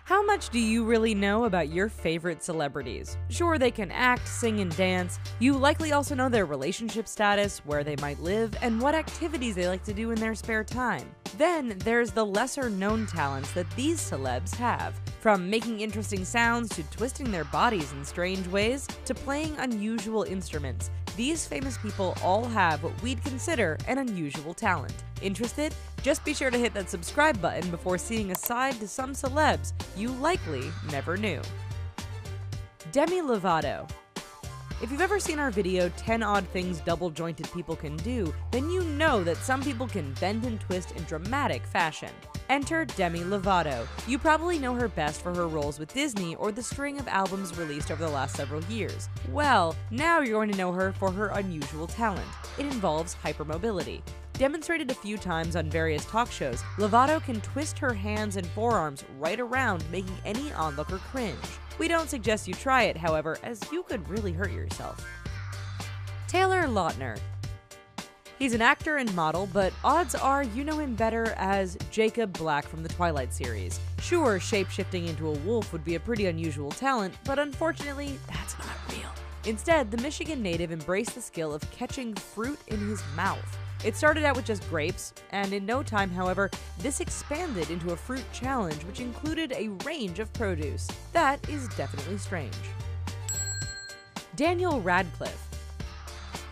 How much do you really know about your favorite celebrities? Sure, they can act, sing, and dance. You likely also know their relationship status, where they might live, and what activities they like to do in their spare time. Then there's the lesser-known talents that these celebs have. From making interesting sounds to twisting their bodies in strange ways to playing unusual instruments, these famous people all have what we'd consider an unusual talent. Interested? Just be sure to hit that subscribe button before seeing a side to some celebs you likely never knew. Demi Lovato. If you've ever seen our video 10 odd things double-jointed people can do, then you know that some people can bend and twist in dramatic fashion. Enter Demi Lovato. You probably know her best for her roles with Disney or the string of albums released over the last several years. Well, now you're going to know her for her unusual talent. It involves hypermobility. Demonstrated a few times on various talk shows, Lovato can twist her hands and forearms right around, making any onlooker cringe. We don't suggest you try it, however, as you could really hurt yourself. Taylor Lautner. He's an actor and model, but odds are you know him better as Jacob Black from the Twilight series. Sure, shape-shifting into a wolf would be a pretty unusual talent, but unfortunately, that's not real. Instead, the Michigan native embraced the skill of catching fruit in his mouth. It started out with just grapes, and in no time, however, this expanded into a fruit challenge which included a range of produce. That is definitely strange. Daniel Radcliffe.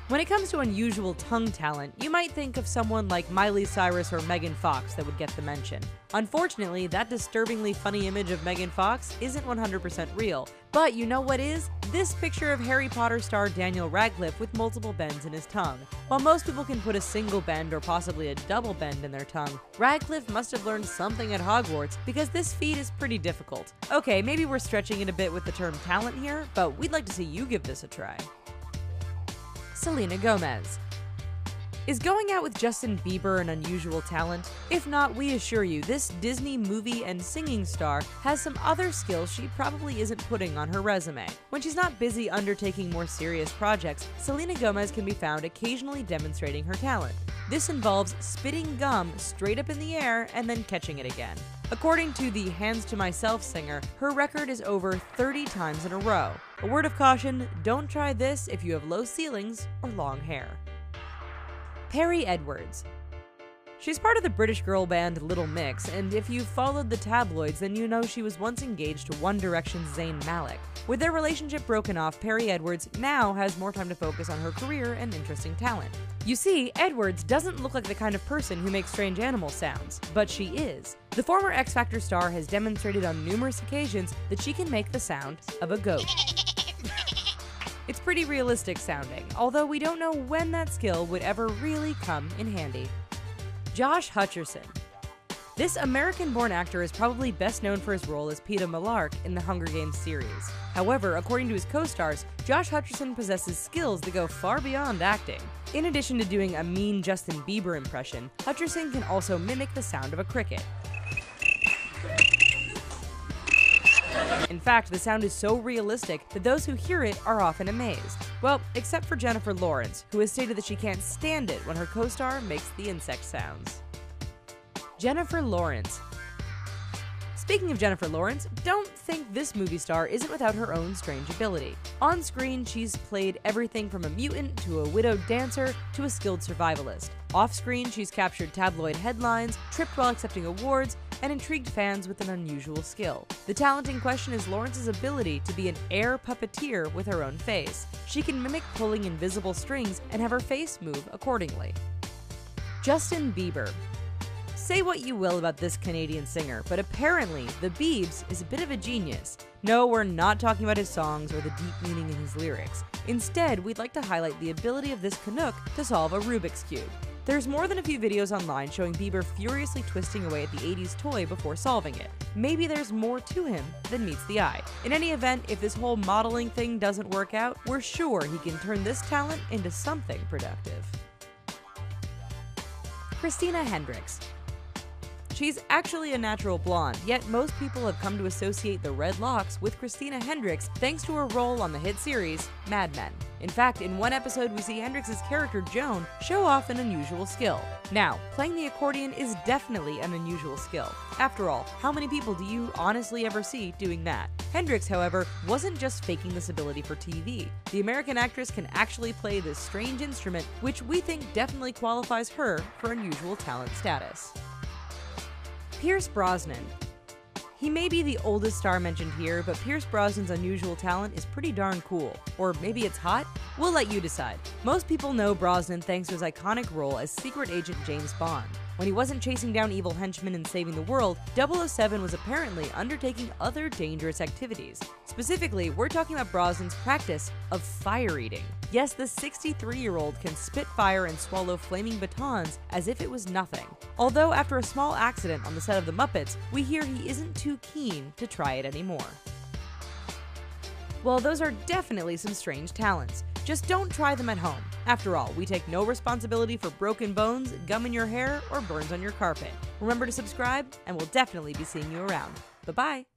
When it comes to unusual tongue talent, you might think of someone like Miley Cyrus or Megan Fox that would get the mention. Unfortunately, that disturbingly funny image of Megan Fox isn't 100% real. But you know what is? This picture of Harry Potter star Daniel Radcliffe with multiple bends in his tongue. While most people can put a single bend or possibly a double bend in their tongue, Radcliffe must have learned something at Hogwarts because this feat is pretty difficult. Okay, maybe we're stretching it a bit with the term talent here, but we'd like to see you give this a try. Selena Gomez. Is going out with Justin Bieber an unusual talent? If not, we assure you, this Disney movie and singing star has some other skills she probably isn't putting on her resume. When she's not busy undertaking more serious projects, Selena Gomez can be found occasionally demonstrating her talent. This involves spitting gum straight up in the air and then catching it again. According to the Hands to Myself singer, her record is over 30 times in a row. A word of caution, don't try this if you have low ceilings or long hair. Perrie Edwards. She's part of the British girl band Little Mix, and if you've followed the tabloids, then you know she was once engaged to One Direction's Zayn Malik. With their relationship broken off, Perrie Edwards now has more time to focus on her career and interesting talent. You see, Edwards doesn't look like the kind of person who makes strange animal sounds, but she is. The former X Factor star has demonstrated on numerous occasions that she can make the sound of a goat. It's pretty realistic sounding, although we don't know when that skill would ever really come in handy. Josh Hutcherson. This American-born actor is probably best known for his role as Peeta Mellark in the Hunger Games series. However, according to his co-stars, Josh Hutcherson possesses skills that go far beyond acting. In addition to doing a mean Justin Bieber impression, Hutcherson can also mimic the sound of a cricket. In fact, the sound is so realistic that those who hear it are often amazed. Well, except for Jennifer Lawrence, who has stated that she can't stand it when her co-star makes the insect sounds. Jennifer Lawrence. Speaking of Jennifer Lawrence, don't think this movie star isn't without her own strange ability. On screen, she's played everything from a mutant to a widowed dancer to a skilled survivalist. Off screen, she's captured tabloid headlines, tripped while accepting awards, and intrigued fans with an unusual skill. The talent in question is Lawrence's ability to be an air puppeteer with her own face. She can mimic pulling invisible strings and have her face move accordingly. Justin Bieber. Say what you will about this Canadian singer, but apparently the Biebs is a bit of a genius. No, we're not talking about his songs or the deep meaning in his lyrics. Instead, we'd like to highlight the ability of this Canuck to solve a Rubik's Cube. There's more than a few videos online showing Bieber furiously twisting away at the 80s toy before solving it. Maybe there's more to him than meets the eye. In any event, if this whole modeling thing doesn't work out, we're sure he can turn this talent into something productive. Christina Hendricks. She's actually a natural blonde, yet most people have come to associate the red locks with Christina Hendricks thanks to her role on the hit series Mad Men. In fact, in one episode, we see Hendrix's character Joan show off an unusual skill. Now, playing the accordion is definitely an unusual skill. After all, how many people do you honestly ever see doing that? Hendrix, however, wasn't just faking this ability for TV. The American actress can actually play this strange instrument, which we think definitely qualifies her for unusual talent status. Pierce Brosnan. He may be the oldest star mentioned here, but Pierce Brosnan's unusual talent is pretty darn cool. Or maybe it's hot? We'll let you decide. Most people know Brosnan thanks to his iconic role as secret agent James Bond. When he wasn't chasing down evil henchmen and saving the world, 007 was apparently undertaking other dangerous activities. Specifically, we're talking about Brosnan's practice of fire eating. Yes, the 63-year-old can spit fire and swallow flaming batons as if it was nothing. Although after a small accident on the set of The Muppets, we hear he isn't too keen to try it anymore. Well, those are definitely some strange talents. Just don't try them at home. After all, we take no responsibility for broken bones, gum in your hair, or burns on your carpet. Remember to subscribe, and we'll definitely be seeing you around. Bye-bye!